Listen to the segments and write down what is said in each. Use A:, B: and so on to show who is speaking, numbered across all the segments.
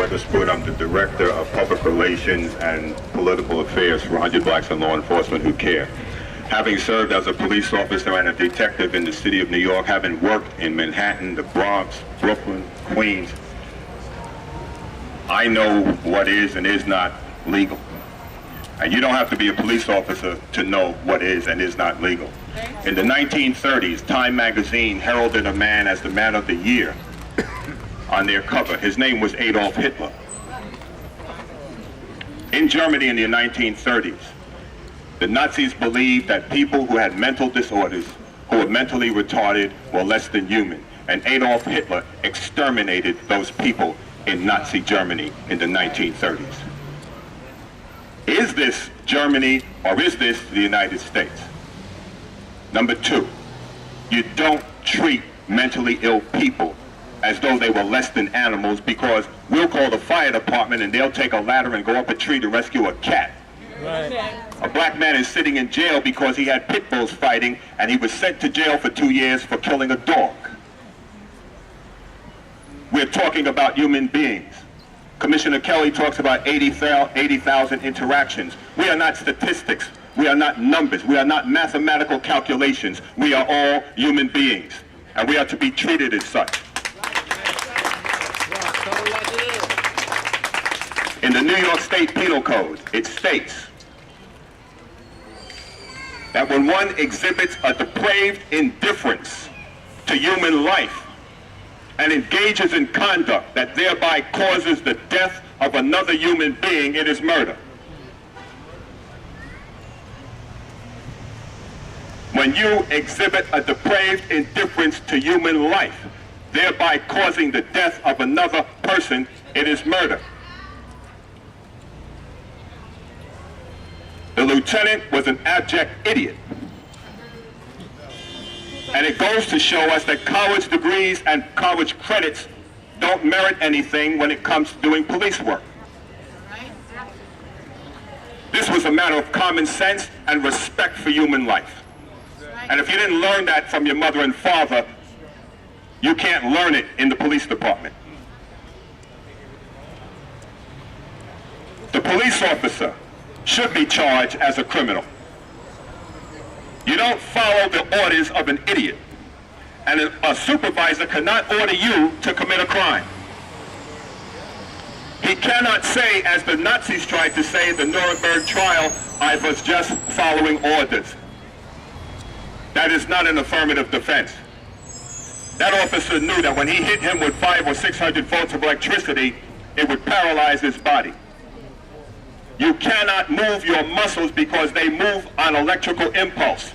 A: Weatherspoon. I'm the Director of Public Relations and Political Affairs for 100 Blacks in Law Enforcement Who Care. Having served as a police officer and a detective in the city of New York, having worked in Manhattan, the Bronx, Brooklyn, Queens, I know what is and is not legal. And you don't have to be a police officer to know what is and is not legal. In the 1930s, Time magazine heralded a man as the Man of the Year on their cover. His name was Adolf Hitler. In Germany in the 1930s, the Nazis believed that people who had mental disorders, who were mentally retarded, were less than human. And Adolf Hitler exterminated those people in Nazi Germany in the 1930s. Is this Germany or is this the United States? Number two, you don't treat mentally ill people as though they were less than animals, because we'll call the fire department and they'll take a ladder and go up a tree to rescue a cat. Right. A black man is sitting in jail because he had pit bulls fighting, and he was sent to jail for 2 years for killing a dog. We're talking about human beings. Commissioner Kelly talks about 80,000 interactions. We are not statistics. We are not numbers. We are not mathematical calculations. We are all human beings, and we are to be treated as such. In the New York State Penal Code, it states that when one exhibits a depraved indifference to human life and engages in conduct that thereby causes the death of another human being, it is murder. When you exhibit a depraved indifference to human life, thereby causing the death of another person, it is murder. The lieutenant was an abject idiot. And it goes to show us that college degrees and college credits don't merit anything when it comes to doing police work. This was a matter of common sense and respect for human life. And if you didn't learn that from your mother and father, you can't learn it in the police department. The police officer should be charged as a criminal. You don't follow the orders of an idiot, and a supervisor cannot order you to commit a crime. He cannot say, as the Nazis tried to say in the Nuremberg trial, I was just following orders. That is not an affirmative defense. That officer knew that when he hit him with 500 or 600 volts of electricity, it would paralyze his body. You cannot move your muscles because they move on electrical impulse.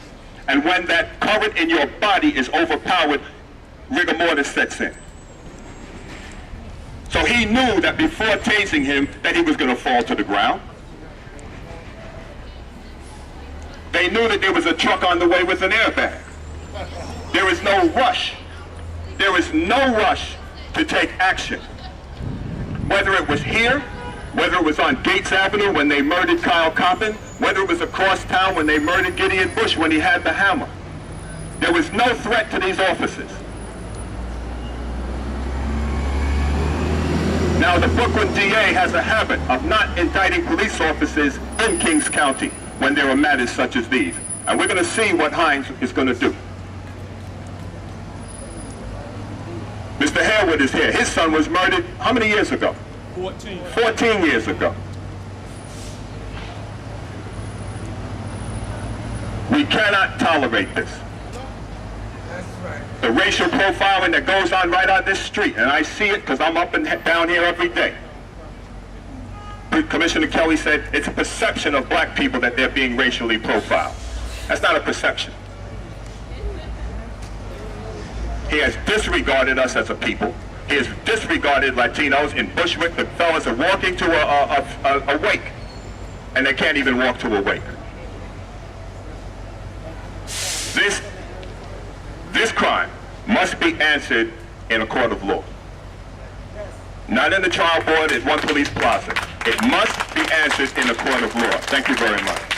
A: And when that current in your body is overpowered, rigor mortis sets in. So he knew that before tasing him that he was going to fall to the ground. They knew that there was a truck on the way with an airbag. There is no rush. There is no rush to take action. Whether it was here, whether it was on Gates Avenue when they murdered Kyle Coppin, whether it was across town when they murdered Gideon Bush when he had the hammer. There was no threat to these officers. Now, the Brooklyn DA has a habit of not indicting police officers in Kings County when there are matters such as these. And we're going to see what Hines is going to do. Mr. Harewood is here. His son was murdered how many years ago? 14 years ago. We cannot tolerate this.
B: That's right.
A: The racial profiling that goes on right on this street, and I see it because I'm up and down here every day. Commissioner Kelly said it's a perception of black people that they're being racially profiled. That's not a perception. He has disregarded us as a people. He has disregarded Latinos in Bushwick. The fellas are walking to a wake, and they can't even walk to a wake. This crime must be answered in a court of law. Not in the trial board at One Police Plaza. It must be answered in a court of law. Thank you very much.